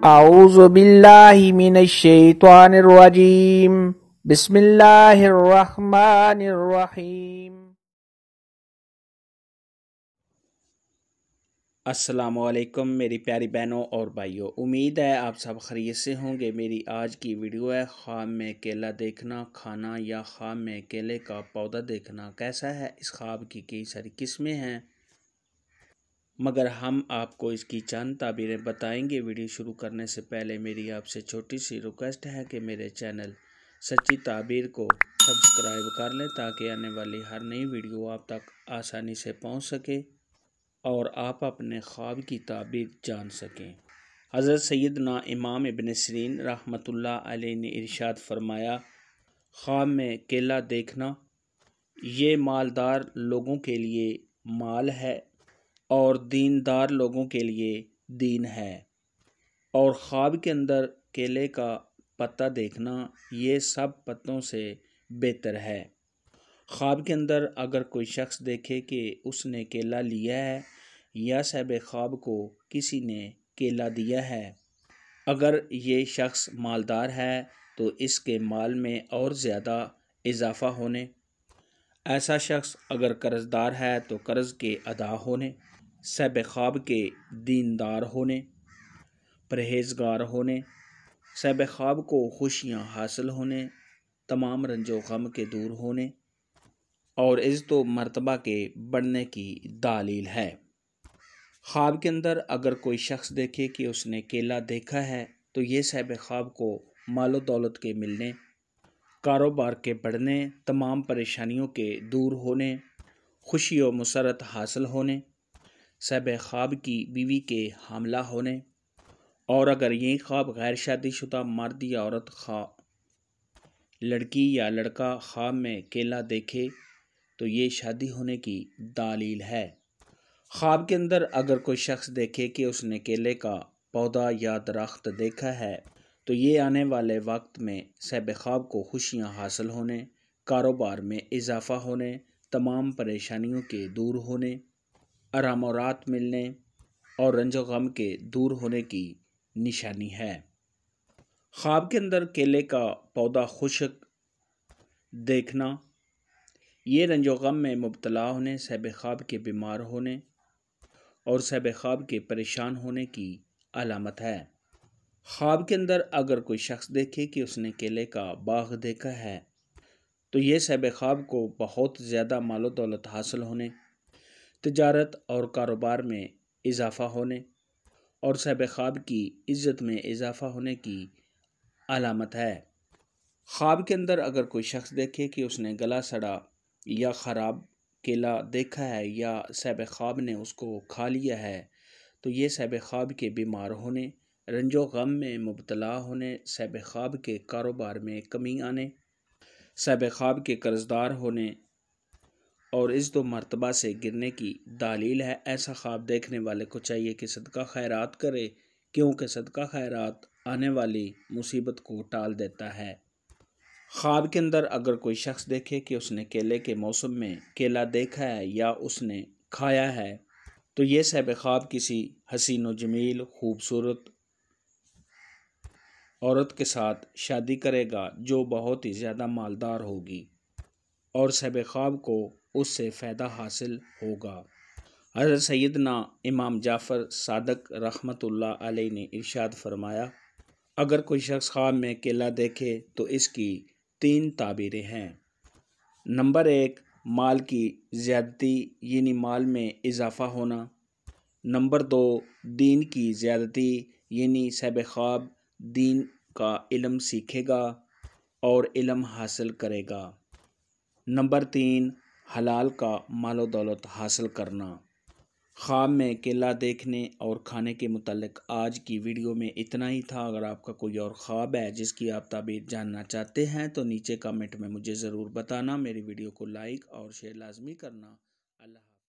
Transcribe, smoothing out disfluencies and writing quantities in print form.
اعوذ باللہ من الشیطان الرجیم بسم اللہ الرحمن الرحیم۔ السلام علیکم میری پیاری بہنوں اور بھائیوں، امید ہے آپ سب خیریت سے ہوں گے۔ میری آج کی ویڈیو ہے خواب میں کیلا دیکھنا کھانا یا خواب میں کیلے کا پودا دیکھنا کیسا ہے۔ اس خواب کی کئی ساری قسمیں ہیں، مگر ہم آپ کو اس کی چند تعبیریں بتائیں گے۔ ویڈیو شروع کرنے سے پہلے میری آپ سے چھوٹی سی ریکویسٹ ہے کہ میرے چینل سچی تعبیر کو سبسکرائب کر لیں تاکہ آنے والی ہر نئی ویڈیو آپ تک آسانی سے پہنچ سکے اور آپ اپنے خواب کی تعبیر جان سکیں۔ حضرت سیدنا امام ابن سیرین رحمۃ اللہ علیہ نے ارشاد فرمایا، خواب میں کیلا دیکھنا یہ مالدار لوگوں کے لیے مال ہے اور دیندار لوگوں کے لیے دین ہے، اور خواب کے اندر کیلے کا پتا دیکھنا یہ سب پتوں سے بہتر ہے۔ خواب کے اندر اگر کوئی شخص دیکھے کہ اس نے کیلا لیا ہے یا صاحب خواب کو کسی نے کیلا دیا ہے، اگر یہ شخص مالدار ہے تو اس کے مال میں اور زیادہ اضافہ ہونے، ایسا شخص اگر قرض دار ہے تو قرض کے ادا ہونے، صاحب خواب کے دیندار ہونے، پرہیزگار ہونے، صاحب خواب کو خوشیاں حاصل ہونے، تمام رنج و غم کے دور ہونے اور عزت و مرتبہ کے بڑھنے کی دلیل ہے۔ خواب کے اندر اگر کوئی شخص دیکھے کہ اس نے کیلا دیکھا ہے تو یہ صاحب خواب کو مال و دولت کے ملنے، کاروبار کے بڑھنے، تمام پریشانیوں کے دور ہونے، خوشی و مسرت حاصل ہونے، صاحب خواب کی بیوی کے حاملہ ہونے، اور اگر یہ خواب غیر شادی شدہ مرد یا عورت لڑکی یا لڑکا خواب میں کیلا دیکھے تو یہ شادی ہونے کی دلیل ہے۔ خواب کے اندر اگر کوئی شخص دیکھے کہ اس نے کیلے کا پودا یا درخت دیکھا ہے تو یہ آنے والے وقت میں صاحب خواب کو خوشیاں حاصل ہونے، کاروبار میں اضافہ ہونے، تمام پریشانیوں کے دور ہونے، آرام و راحت ملنے اور رنج و غم کے دور ہونے کی نشانی ہے۔ خواب کے اندر کیلے کا پودا خشک دیکھنا یہ رنج و غم میں مبتلا ہونے، صاحب خواب کے بیمار ہونے اور صاحب خواب کے پریشان ہونے کی علامت ہے۔ خواب کے اندر اگر کوئی شخص دیکھے کہ اس نے کیلے کا باغ دیکھا ہے تو یہ صاحب خواب کو بہت زیادہ مال و دولت حاصل ہونے، تجارت اور کاروبار میں اضافہ ہونے اور صاحب خواب کی عزت میں اضافہ ہونے کی علامت ہے۔ خواب کے اندر اگر کوئی شخص دیکھے کہ اس نے گلا سڑا یا خراب کیلا دیکھا ہے یا صاحب خواب نے اس کو کھا لیا ہے تو یہ صاحب خواب کے بیمار ہونے، رنج و غم میں مبتلا ہونے، صاحب خواب کے کاروبار میں کمی آنے، صاحب خواب کے قرضدار ہونے اور عزت و مرتبہ سے گرنے کی دلیل ہے۔ ایسا خواب دیکھنے والے کو چاہیے کہ صدقہ خیرات کرے، کیونکہ صدقہ خیرات آنے والی مصیبت کو ٹال دیتا ہے۔ خواب کے اندر اگر کوئی شخص دیکھے کہ اس نے کیلے کے موسم میں کیلا دیکھا ہے یا اس نے کھایا ہے تو یہ صاحب خواب کسی حسین و جمیل خوبصورت عورت کے ساتھ شادی کرے گا جو بہت ہی زیادہ مالدار ہوگی اور صاحب خواب کو اس سے فائدہ حاصل ہوگا۔ حضرت سیدنا امام جعفر صادق رحمۃ اللہ علیہ نے ارشاد فرمایا، اگر کوئی شخص خواب میں کیلا دیکھے تو اس کی 3 تعبیریں ہیں۔ نمبر 1، مال کی زیادتی یعنی مال میں اضافہ ہونا۔ نمبر 2، دین کی زیادتی یعنی صاحب خواب دین کا علم سیکھے گا اور علم حاصل کرے گا۔ نمبر 3، حلال کا مال و دولت حاصل کرنا۔ خواب میں کیلا دیکھنے اور کھانے کے متعلق آج کی ویڈیو میں اتنا ہی تھا۔ اگر آپ کا کوئی اور خواب ہے جس کی آپ تعبیر جاننا چاہتے ہیں تو نیچے کمنٹ میں مجھے ضرور بتانا۔ میری ویڈیو کو لائک اور شیئر لازمی کرنا۔